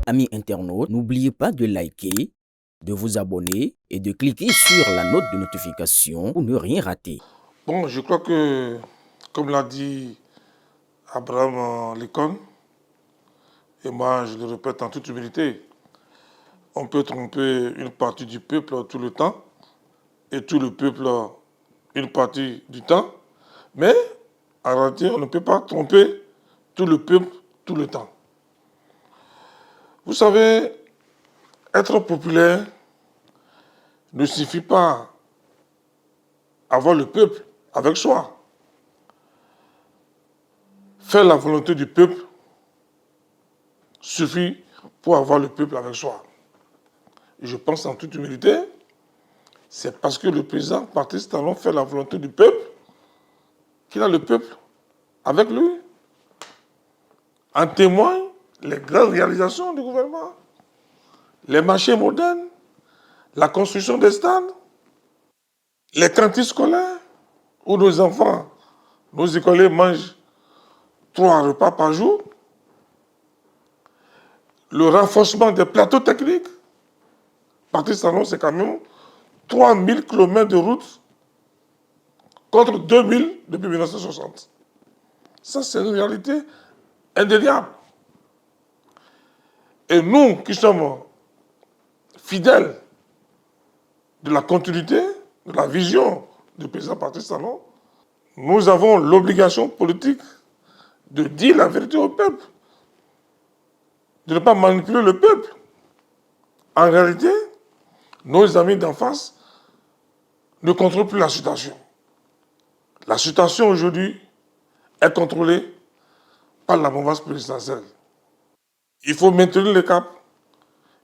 Amis internautes, n'oubliez pas de liker, de vous abonner et de cliquer sur la note de notification pour ne rien rater. Bon, je crois que, comme l'a dit Abraham Lincoln, et moi je le répète en toute humilité, on peut tromper une partie du peuple tout le temps, et tout le peuple une partie du temps, mais en réalité, on ne peut pas tromper tout le peuple tout le temps. Vous savez, être populaire ne suffit pas avoir le peuple avec soi. Faire la volonté du peuple suffit pour avoir le peuple avec soi. Et je pense en toute humilité, c'est parce que le président Patrice Talon fait la volonté du peuple qu'il a le peuple avec lui. En témoignent les grandes réalisations du gouvernement, les marchés modernes, la construction des stades, les cantines scolaires où nos enfants, nos écoliers mangent 3 repas par jour, le renforcement des plateaux techniques. Patrice Talon, c'est quand même 3000 km de route contre 2000 depuis 1960. Ça, c'est une réalité indéniable. Et nous qui sommes fidèles de la continuité, de la vision du président Patrice Talon, nous avons l'obligation politique de dire la vérité au peuple, de ne pas manipuler le peuple. En réalité, nos amis d'en face ne contrôlent plus la situation. La situation aujourd'hui est contrôlée par la mouvance présidentielle. Il faut maintenir le cap.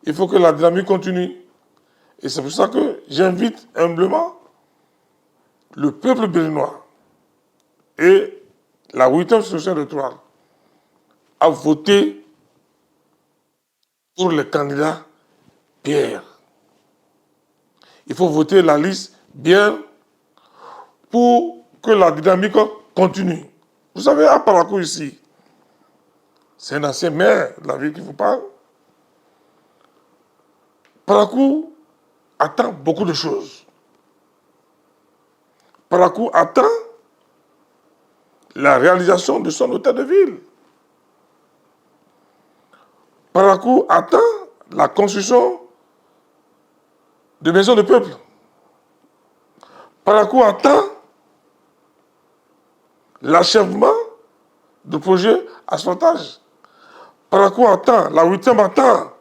Il faut que la dynamique continue. Et c'est pour ça que j'invite humblement le peuple béninois et la 8e session électorale à voter pour le candidat Pierre. Il faut voter la liste bien pour que la dynamique continue. Vous savez, à Parakou ici, c'est un ancien maire de la ville qui vous parle. Parakou attend beaucoup de choses. Parakou attend la réalisation de son hôtel de ville. Parakou attend la construction de maisons de peuple. Parakou attend l'achèvement du projet asphaltage. Parakou attend, la 8e attend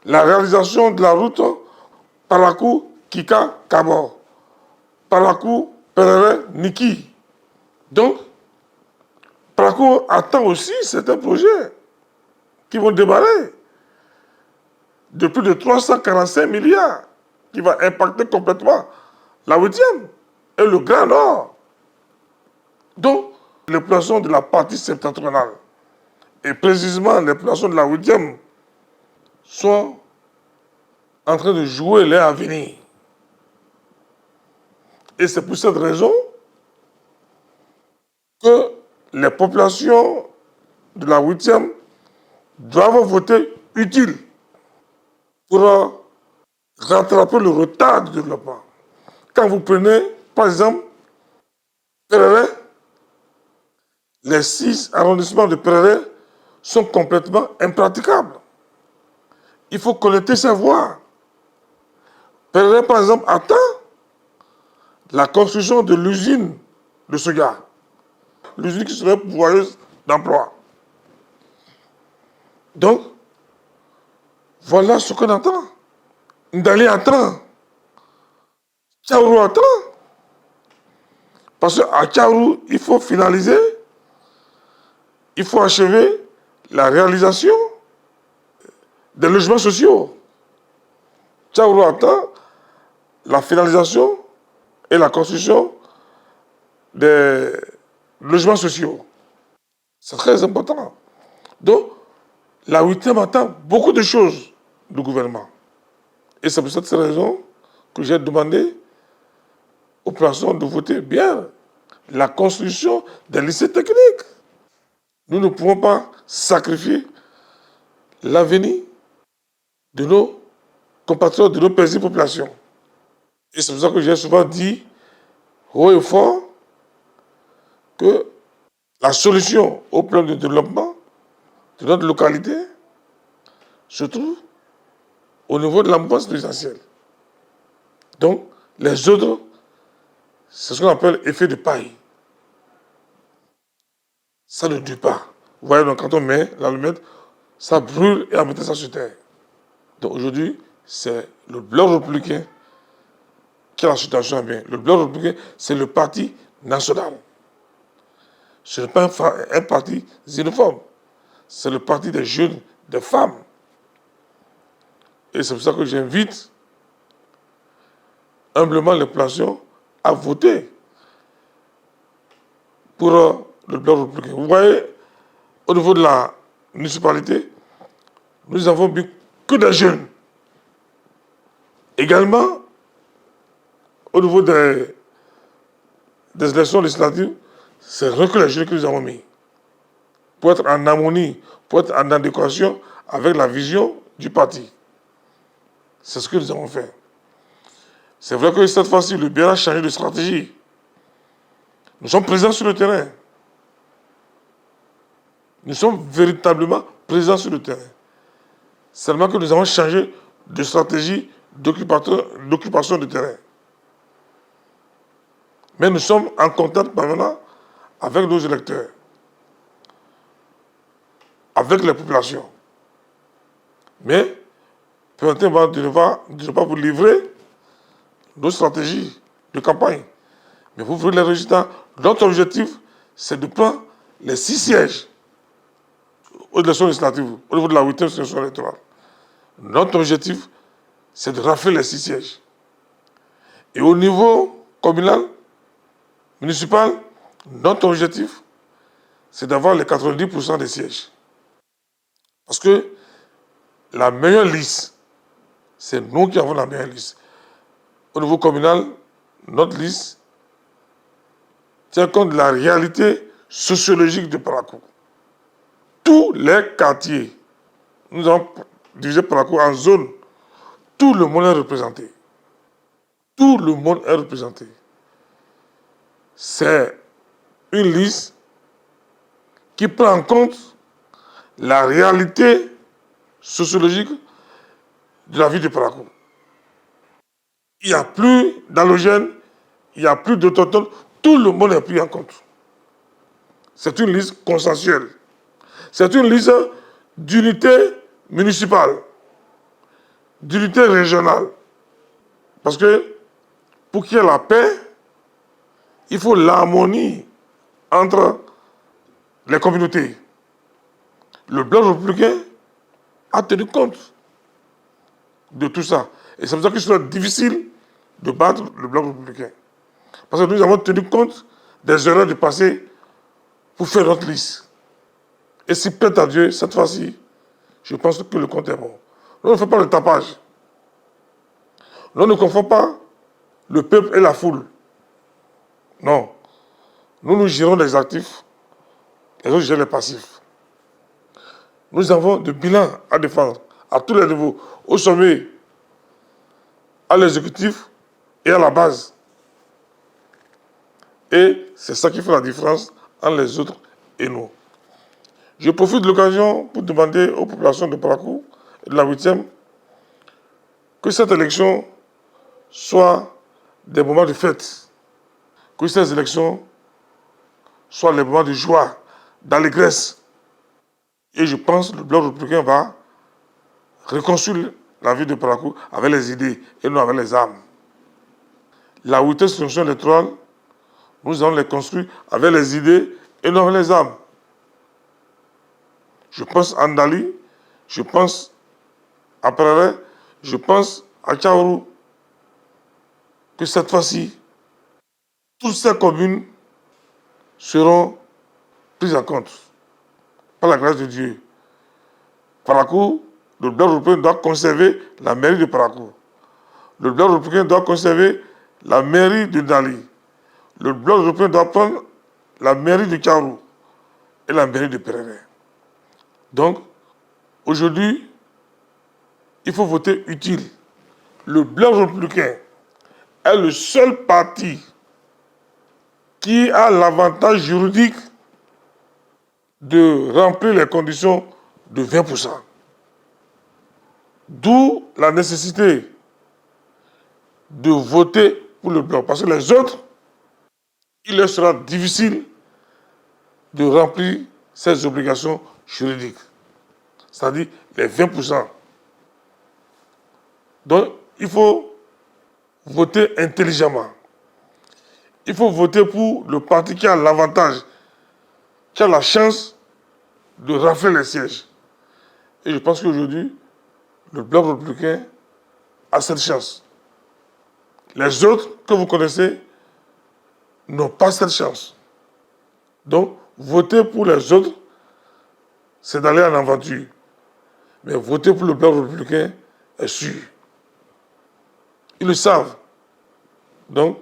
la réalisation de la route Parakou-Kika-Kabor. Parakou-Perere-Niki. Donc, Parakou attend aussi certains projets qui vont démarrer de plus de 345 milliards qui va impacter complètement la 8e et le Grand Nord. Donc, les populations de la partie septentrionale et précisément les populations de la 8e sont en train de jouer leur avenir. Et c'est pour cette raison que les populations de la 8e doivent voter utile pour rattraper le retard du développement. Quand vous prenez, par exemple, Perere, les 6 arrondissements de Perere sont complètement impraticables. Il faut connecter ces voies. Perere, par exemple, attend la construction de l'usine de ce gars. L'usine qui serait pourvoyeuse d'emploi. Donc, voilà ce qu'on attend. Ndali attend. Tchaourou attend. Parce qu'à Tchaourou, il faut finaliser, il faut achever la réalisation des logements sociaux. Tchaourou attend la finalisation et la construction des logements sociaux. C'est très important. Donc, la 8e attend beaucoup de choses du gouvernement. Et c'est pour cette raison que j'ai demandé aux personnes de voter bien la construction des lycées techniques. Nous ne pouvons pas sacrifier l'avenir de nos compatriotes, de nos paisibles populations. Et c'est pour ça que j'ai souvent dit, haut et fort, que la solution au plan de développement de notre localité se trouve au niveau de la mouvance présidentielle. Donc, les autres, c'est ce qu'on appelle effet de paille. Ça ne dure pas. Vous voyez, donc, quand on met l'allumette, ça brûle et on met ça sur terre. Donc aujourd'hui, c'est le bloc républicain qui a la situation à bien. Le bloc républicain, c'est le parti national. Ce n'est pas un parti xénophobe. C'est le parti des jeunes, des femmes. Et c'est pour ça que j'invite humblement les populations à voter pour le bloc républicain. Vous voyez, au niveau de la municipalité, nous avons vu que des jeunes. Également, au niveau des élections législatives, c'est rien que les jeunes que nous avons mis. Pour être en harmonie, pour être en adéquation avec la vision du parti. C'est ce que nous avons fait. C'est vrai que cette fois-ci, le bureau a changé de stratégie. Nous sommes présents sur le terrain. Nous sommes véritablement présents sur le terrain. Seulement que nous avons changé de stratégie d'occupation de terrain. Mais nous sommes en contact permanent avec nos électeurs, avec les populations. Mais, permettez-moi de ne pas vous livrer nos stratégies de campagne. Mais vous verrez les résultats. Notre objectif, c'est de prendre les 6 sièges aux élections législatives, au niveau de la 8e session électorale. Notre objectif, c'est de rafler les 6 sièges. Et au niveau communal, municipal, notre objectif, c'est d'avoir les 90% des sièges. Parce que la meilleure liste, c'est nous qui avons la meilleure liste. Au niveau communal, notre liste tient compte de la réalité sociologique de Parakou. Tous les quartiers, nous avons divisé Parakou en zones. Tout le monde est représenté. Tout le monde est représenté. C'est une liste qui prend en compte la réalité sociologique de la vie de Parakou. Il n'y a plus d'allogènes, il n'y a plus d'autochtones, tout le monde est pris en compte. C'est une liste consensuelle. C'est une liste d'unité municipale, d'unité régionale. Parce que pour qu'il y ait la paix, il faut l'harmonie entre les communautés. Le bloc républicain a tenu compte de tout ça. Et c'est pour ça qu'il sera difficile de battre le bloc républicain. Parce que nous avons tenu compte des erreurs du passé pour faire notre liste. Et si plaît à Dieu, cette fois-ci, je pense que le compte est bon. Nous ne faisons pas le tapage. Nous ne confondons pas le peuple et la foule. Non. Nous gérons les actifs, les autres gèrent les passifs. Nous avons de bilan à défendre à tous les niveaux, au sommet, à l'exécutif et à la base. Et c'est ça qui fait la différence entre les autres et nous. Je profite de l'occasion pour demander aux populations de Parakou et de la 8e que cette élection soit des moments de fête, que ces élections soient des moments de joie, d'allégresse. Et je pense que le bloc républicain va reconstruire la vie de Parakou avec les idées et non avec les armes. La 8e session électorale, nous allons les construire avec les idées et non avec les armes. Je pense à Ndali, je pense à Préré, je pense à Tchaourou, que cette fois-ci, toutes ces communes seront prises en compte par la grâce de Dieu. Parakou, le bloc républicain doit conserver la mairie de Parakou. Le bloc républicain doit conserver la mairie de Ndali. Le bloc républicain doit prendre la mairie de Tchaourou et la mairie de Préré. Donc, Aujourd'hui, il faut voter utile. Le Bloc républicain est le seul parti qui a l'avantage juridique de remplir les conditions de 20%. D'où la nécessité de voter pour le Bloc. Parce que les autres, il leur sera difficile de remplir ces obligations juridiques. C'est-à-dire les 20%. Donc, il faut voter intelligemment. Il faut voter pour le parti qui a l'avantage, qui a la chance de rafler les sièges. Et je pense qu'aujourd'hui, le Bloc républicain a cette chance. Les autres que vous connaissez n'ont pas cette chance. Donc, voter pour les autres, c'est d'aller en aventure. Mais voter pour le Bloc républicain est sûr. Ils le savent. Donc,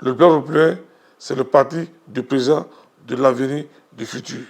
le Bloc républicain, c'est le parti du présent, de l'avenir, du futur.